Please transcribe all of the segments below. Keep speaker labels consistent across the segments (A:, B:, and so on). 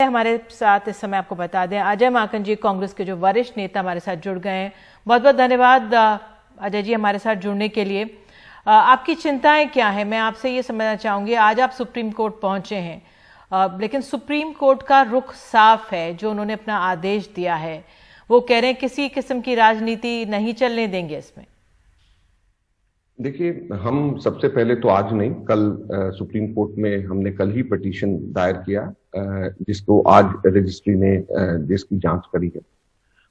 A: हमारे साथ इस समय आपको बता दें अजय माकन जी कांग्रेस के जो वरिष्ठ नेता हमारे साथ जुड़ गए हैं। बहुत बहुत धन्यवाद अजय जी हमारे साथ जुड़ने के लिए। आपकी चिंताएं क्या है, मैं आपसे ये समझना चाहूंगी। आज आप सुप्रीम कोर्ट पहुंचे हैं, लेकिन सुप्रीम कोर्ट का रुख साफ है। जो उन्होंने अपना आदेश दिया है वो कह रहे हैं किसी किस्म की राजनीति नहीं चलने देंगे इसमें।
B: देखिए, हम सबसे पहले तो आज नहीं कल सुप्रीम कोर्ट में हमने कल ही पिटीशन दायर किया, जिसको आज रजिस्ट्री ने जिसकी जांच करी है।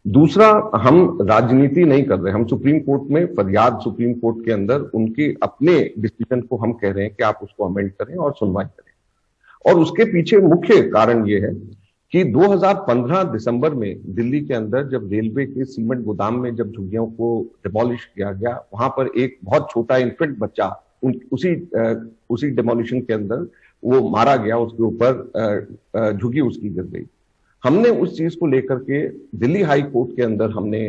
B: दूसरा, हम राजनीति नहीं कर रहे, हम सुप्रीम कोर्ट में फरियाद सुप्रीम कोर्ट के अंदर उनके अपने डिसीजन को हम कह रहे हैं कि आप उसको अमेंड करें और सुनवाई करें। और उसके पीछे मुख्य कारण ये है कि 2015 दिसंबर में दिल्ली के अंदर जब रेलवे के सीमेंट गोदाम में जब झुग्गियों को डिमोलिश किया गया, वहां पर एक बहुत छोटा इन्फेंट बच्चा उसी डिमोलिशन के अंदर वो मारा गया, उसके ऊपर झुग्गी उसकी गिर गई। हमने उस चीज को लेकर के दिल्ली हाई कोर्ट के अंदर हमने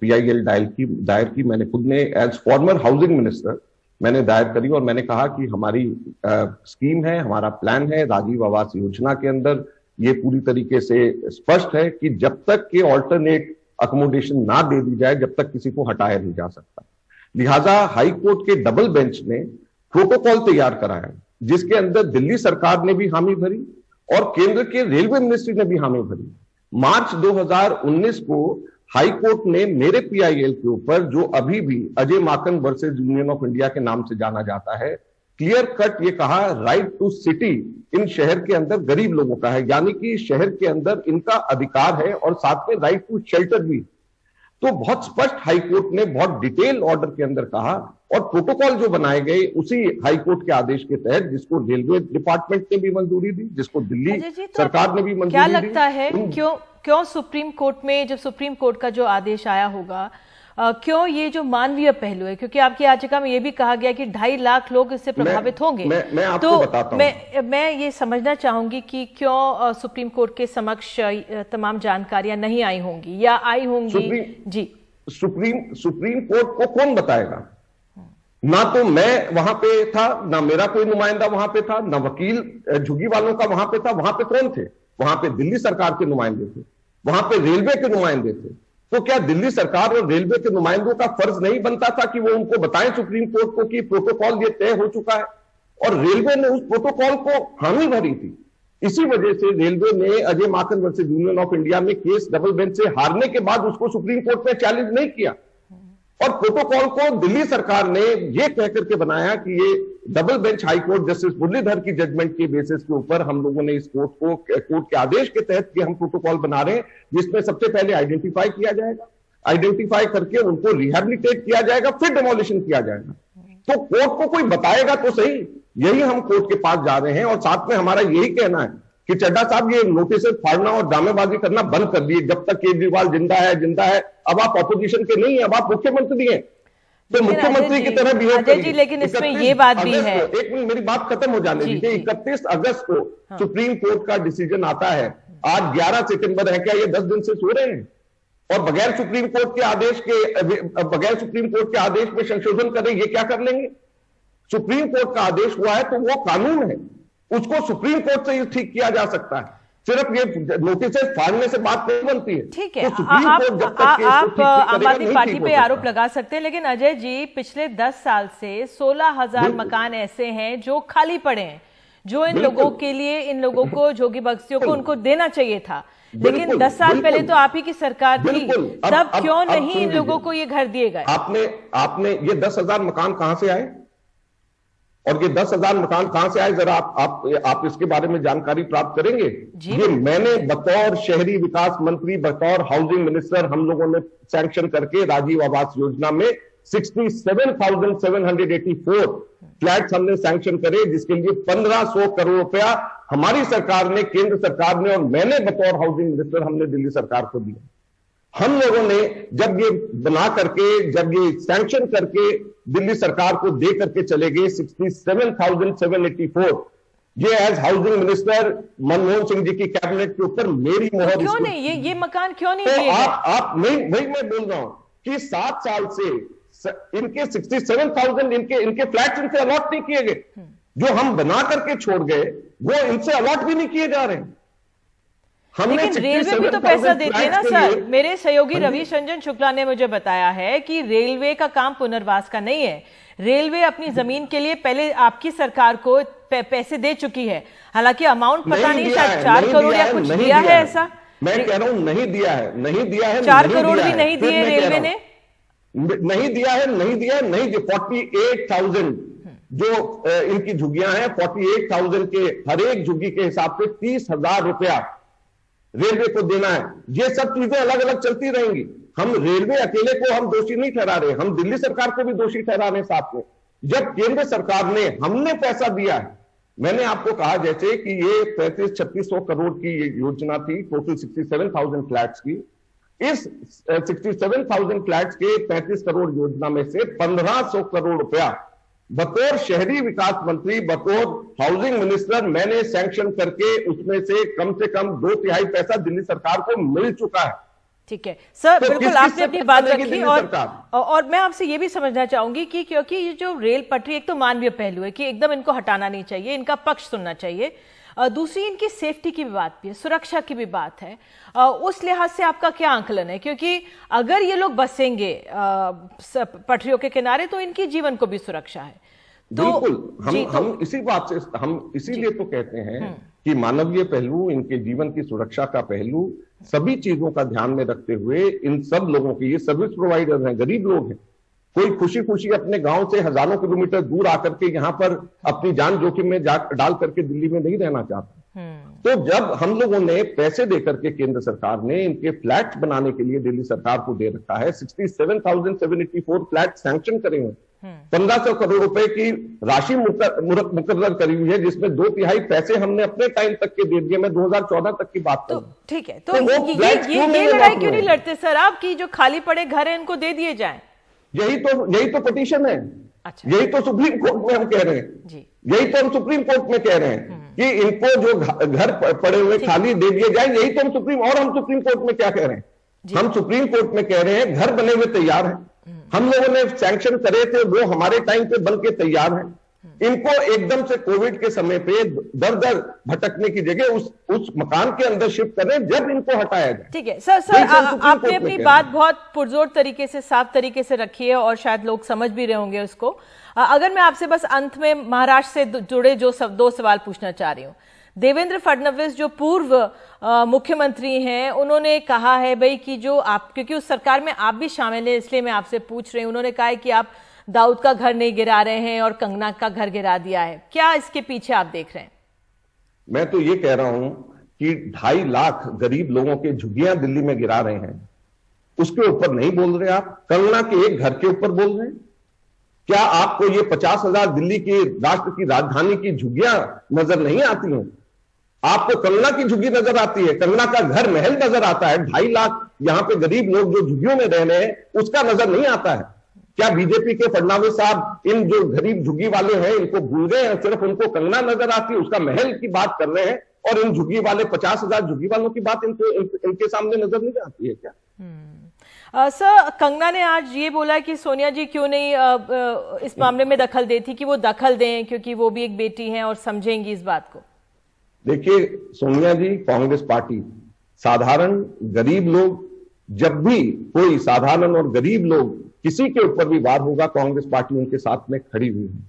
B: PIL दायर की। मैंने खुद ने एज फॉर्मर हाउसिंग मिनिस्टर मैंने दायर करी और मैंने कहा कि हमारी स्कीम है, हमारा प्लान है राजीव आवास योजना के अंदर ये पूरी तरीके से स्पष्ट है कि जब तक के ऑल्टरनेट अकोमोडेशन ना दे दी जाए, जब तक किसी को हटाया नहीं जा सकता। लिहाजा हाई कोर्ट के डबल बेंच ने प्रोटोकॉल तैयार कराया, जिसके अंदर दिल्ली सरकार ने भी हामी भरी और केंद्र के रेलवे मिनिस्ट्री ने भी हामी भरी। मार्च 2019 को हाई कोर्ट ने मेरे PIL के ऊपर, जो अभी भी Ajay Maken versus union of India के नाम से जाना जाता है, क्लियर कट ये कहा राइट टू सिटी इन शहर के अंदर गरीब लोगों का है, यानी कि शहर के अंदर इनका अधिकार है और साथ में राइट टू शेल्टर भी। तो बहुत स्पष्ट हाई कोर्ट ने बहुत डिटेल ऑर्डर के अंदर कहा और प्रोटोकॉल जो बनाए गए उसी हाई कोर्ट के आदेश के तहत, जिसको रेलवे डिपार्टमेंट ने भी मंजूरी दी, जिसको दिल्ली सरकार ने भी मंजूरी दी।
A: क्या लगता है क्यों सुप्रीम कोर्ट में, जब सुप्रीम कोर्ट का जो आदेश आया होगा, क्यों ये जो मानवीय पहलू है, क्योंकि आपकी याचिका में ये भी कहा गया कि 2.5 लाख लोग इससे प्रभावित होंगे।
B: मैं आपको बताता हूं।
A: मैं ये समझना चाहूंगी कि क्यों सुप्रीम कोर्ट के समक्ष तमाम जानकारियां नहीं आई होंगी या आई होंगी। जी,
B: सुप्रीम कोर्ट को कौन बताएगा? ना तो मैं वहां पे था, ना मेरा कोई नुमाइंदा वहां पे था, ना वकील झुग्गी वालों का वहां पे था। वहां पे कौन थे? वहां पे दिल्ली सरकार के नुमाइंदे थे, वहां पे रेलवे के नुमाइंदे थे। तो क्या दिल्ली सरकार और रेलवे के नुमाइंदों का फर्ज नहीं बनता था कि वो उनको बताएं सुप्रीम कोर्ट को कि प्रोटोकॉल ये तय हो चुका है? और रेलवे ने उस प्रोटोकॉल को हामी भरी थी। इसी वजह से रेलवे ने Ajay Maken versus union of India में केस डबल बेंच से हारने के बाद उसको सुप्रीम कोर्ट में चैलेंज नहीं किया। और प्रोटोकॉल को दिल्ली सरकार ने यह कहकर के बनाया कि ये double bench high court justice Muralidhar की जजमेंट के बेसिस के ऊपर हम लोगों ने इस कोर्ट के आदेश के तहत कि हम प्रोटोकॉल बना रहे हैं, जिसमें सबसे पहले आइडेंटिफाई किया जाएगा, आइडेंटिफाई करके उनको रिहैबिलिटेट किया जाएगा, फिर डेमोलिशन किया जाएगा। तो कोर्ट को कोई बताएगा तो सही। यही हम कोर्ट के पास जा रहे हैं और साथ में हमारा यही कहना है कि चड्ढा साहब ये नोटिस फाड़ना और ड्रामेबाजी करना बंद कर दिए। जब तक केजरीवाल जिंदा है। अब आप ऑपोजिशन के नहीं है, अब आप मुख्यमंत्री हैं, तो मुख्यमंत्री की तरह बिहेव करिए।
A: लेकिन इसमें ये बात भी है,
B: एक मिनट मेरी बात खत्म हो जाने दीजिए। 31 अगस्त को सुप्रीम कोर्ट का डिसीजन आता है। आज 11 सितंबर है, क्या ये 10 दिन से सो रहे हैं? और बगैर सुप्रीम कोर्ट के आदेश में संशोधन करें, ये क्या कर लेंगे? सुप्रीम कोर्ट का आदेश हुआ है तो वो कानून है, उसको सुप्रीम कोर्ट से ही ठीक किया जा सकता है। सिर्फ ये नोटिस फाड़ने से बात नहीं बनती है।
A: ठीक है,
B: तो
A: आप आम आदमी पार्टी पे आरोप लगा सकते हैं, लेकिन अजय जी पिछले 10 साल से 16,000 मकान ऐसे हैं जो खाली पड़े हैं, जो इन लोगों के लिए, इन लोगों को, जोगी बख्शियों को उनको देना चाहिए था। लेकिन 10 साल पहले तो आप ही की सरकार थी, तब क्यों नहीं इन लोगों को ये घर दिए गए?
B: आपने ये 10,000 मकान कहां से आए और ये 10,000 मकान कहां से आए, जरा आप इसके बारे में जानकारी प्राप्त करेंगे? ये मैंने बतौर शहरी विकास मंत्री, बतौर हाउसिंग मिनिस्टर, हम लोगों ने सैंक्शन करके राजीव आवास योजना में 67,784 फ्लैट्स हमने सैंक्शन करे, जिसके लिए 1,500 करोड़ रुपया हमारी सरकार ने, केंद्र सरकार ने और मैंने बतौर हाउसिंग मिनिस्टर हमने दिल्ली सरकार को दिया। हम लोगों ने जब ये बना करके, जब ये सैंक्शन करके दिल्ली सरकार को दे करके चले गए 67,784, ये as housing minister Manmohan Singh ji की कैबिनेट के ऊपर मेरी मोहर।
A: क्यों नहीं ये मकान क्यों नहीं
B: तो
A: दिए गए?
B: आप नहीं, वही मैं बोल रहा हूं कि 7 साल से इनके 67,000 इनके फ्लैट्स इनसे अलॉट नहीं किए गए। जो हम बना करके छोड़ गए वो इनसे अलॉट भी नहीं किए जा रहे हैं। हमने
A: लेकिन रेलवे भी तो पैसा देती है ना सर। मेरे सहयोगी रवीश रंजन शुक्ला ने मुझे बताया है कि रेलवे का काम पुनर्वास का नहीं है। रेलवे अपनी जमीन के लिए पहले आपकी सरकार को पैसे दे चुकी है, हालांकि अमाउंट पता नहीं, शायद 4 करोड़ या कुछ दिया है ऐसा।
B: मैं कह रहा हूं नहीं दिया है, नहीं दिया है।
A: 4 करोड़ भी नहीं दिए रेलवे ने,
B: नहीं दिया है, नहीं दिया है, नहीं दिया। 48,000 जो इनकी झुग्गियां हैं, 48,000 के हर एक झुग्गी के हिसाब से 30,000 रुपया रेलवे को देना है। ये सब चीजें अलग अलग चलती रहेंगी। हम रेलवे अकेले को हम दोषी नहीं ठहरा रहे, हम दिल्ली सरकार को भी दोषी ठहरा रहे साथ में। जब केंद्र सरकार ने हमने पैसा दिया है, मैंने आपको कहा जैसे कि ये 35-3600 करोड़ की ये योजना थी, टोटल 67,000 फ्लैट्स की। इस 67,000 फ्लैट्स के 35 करोड़ योजना में से 1,500 करोड़ रुपया बतौर शहरी विकास मंत्री, बतौर हाउसिंग मिनिस्टर मैंने सैंक्शन करके उसमें से कम 2/3 पैसा दिल्ली सरकार को मिल चुका है।
A: ठीक है सर, तो बिल्कुल आपने अपनी बात रखी। और मैं आपसे ये भी समझना चाहूंगी कि क्योंकि ये जो रेल पटरी, एक तो मानवीय पहलू है कि एकदम इनको हटाना नहीं चाहिए, इनका पक्ष सुनना चाहिए, दूसरी इनकी सेफ्टी की भी बात भी है, सुरक्षा की भी बात है। उस लिहाज से आपका क्या आंकलन है? क्योंकि अगर ये लोग बसेंगे पटरियों के किनारे तो इनकी जीवन को भी सुरक्षा है। तो
B: बिल्कुल हम इसी बात से हम इसीलिए तो कहते हैं कि मानवीय पहलू, इनके जीवन की सुरक्षा का पहलू, सभी चीजों का ध्यान में रखते हुए इन सब लोगों की, ये सर्विस प्रोवाइडर हैं, गरीब लोग हैं, कोई खुशी खुशी अपने गांव से हजारों किलोमीटर दूर आकर के यहाँ पर अपनी जान जोखिम में डाल करके दिल्ली में नहीं रहना चाहता। तो जब हम लोगों ने पैसे देकर के केंद्र सरकार ने इनके फ्लैट बनाने के लिए दिल्ली सरकार को दे रखा है, 67,784 फ्लैट सैंक्शन करे हुए, 1,500 करोड़ रुपए की राशि मुकर्रर करी हुई है, जिसमें 2/3 पैसे हमने अपने टाइम तक के दे दिए। मैं 2014 तक की बात करूं।
A: ठीक है, तो ये लड़ाई क्यों नहीं लड़ते सर आप कि जो खाली पड़े घर हैं इनको दे दिए जाएं?
B: यही तो पिटीशन है। अच्छा। यही तो सुप्रीम कोर्ट में हम कह रहे हैं जी। यही तो हम सुप्रीम कोर्ट में कह रहे हैं कि इनको जो घर पड़े हुए खाली दे दिए जाए। यही तो हम सुप्रीम कोर्ट में क्या कह रहे हैं? हम सुप्रीम कोर्ट में कह रहे हैं घर बने हुए तैयार हैं, हम लोगों ने सैंक्शन करे थे, वो हमारे टाइम पे बन के तैयार हैं। इनको एकदम से कोविड के समय पे दर दर भटकने की जगह उस मकान के अंदर शिफ्ट करें जब इनको हटाया जाए।
A: ठीक है सर, आपने अपनी बात बहुत पुरजोर तरीके से, साफ तरीके से रखी है और शायद लोग समझ भी रहे होंगे उसको। अगर मैं आपसे बस अंत में महाराष्ट्र से जुड़े जो 2 सवाल पूछना चाह रही हूँ। देवेंद्र फडणवीस जो पूर्व मुख्यमंत्री हैं, उन्होंने कहा है भाई कि जो आप, क्योंकि उस सरकार में आप भी शामिल हैं इसलिए मैं आपसे पूछ रही हूँ, उन्होंने कहा है कि आप दाऊद का घर नहीं गिरा रहे हैं और कंगना का घर गिरा दिया है। क्या इसके पीछे आप देख रहे हैं?
B: मैं तो ये कह रहा हूं कि 2.5 लाख गरीब लोगों के झुग्गियां दिल्ली में गिरा रहे हैं, उसके ऊपर नहीं बोल रहे आप। कंगना के एक घर के ऊपर बोल रहे हैं। क्या आपको ये 50,000 दिल्ली की राष्ट्र की राजधानी की झुग्गियां नजर नहीं आती हैं? आपको कंगना की झुग्गी नजर आती है, कंगना का घर महल नजर आता है। 2.5 लाख यहां पे गरीब लोग जो झुग्गियों में रह रहे हैं उसका नजर नहीं आता है। क्या बीजेपी के फडणवीस साहब इन जो गरीब झुग्गी वाले हैं इनको भूल गए हैं? सिर्फ उनको कंगना नजर आती है, उसका महल की बात कर रहे हैं, और इन झुग्गी वाले 50,000 झुग्गी वालों की बात इनके सामने नजर नहीं आती है क्या?
A: सर, कंगना ने आज ये बोला कि सोनिया जी क्यों नहीं इस मामले में दखल देती, कि वो दखल दें क्योंकि वो भी एक बेटी हैं और समझेंगी इस बात को।
B: देखिए सोनिया जी, कांग्रेस पार्टी, साधारण गरीब लोग, जब भी कोई साधारण और गरीब लोग किसी के ऊपर भी वार होगा, कांग्रेस पार्टी उनके साथ में खड़ी हुई है।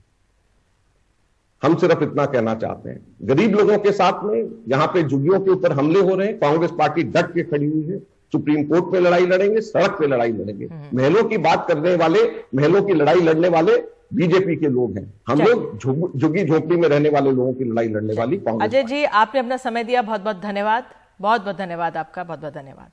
B: हम सिर्फ इतना कहना चाहते हैं, गरीब लोगों के साथ में यहां पे झुग्गियों के ऊपर हमले हो रहे हैं, कांग्रेस पार्टी डट के खड़ी हुई है। सुप्रीम कोर्ट में लड़ाई लड़ेंगे, सड़क पे लड़ाई लड़ेंगे। महलों की बात करने वाले, महलों की लड़ाई लड़ने वाले बीजेपी के लोग हैं, हम लोग झुग्गी झोंपड़ी में रहने वाले लोगों की लड़ाई लड़ने वाली कांग्रेस।
A: अजय जी, आपने अपना समय दिया, बहुत बहुत धन्यवाद। बहुत बहुत धन्यवाद आपका, बहुत बहुत धन्यवाद।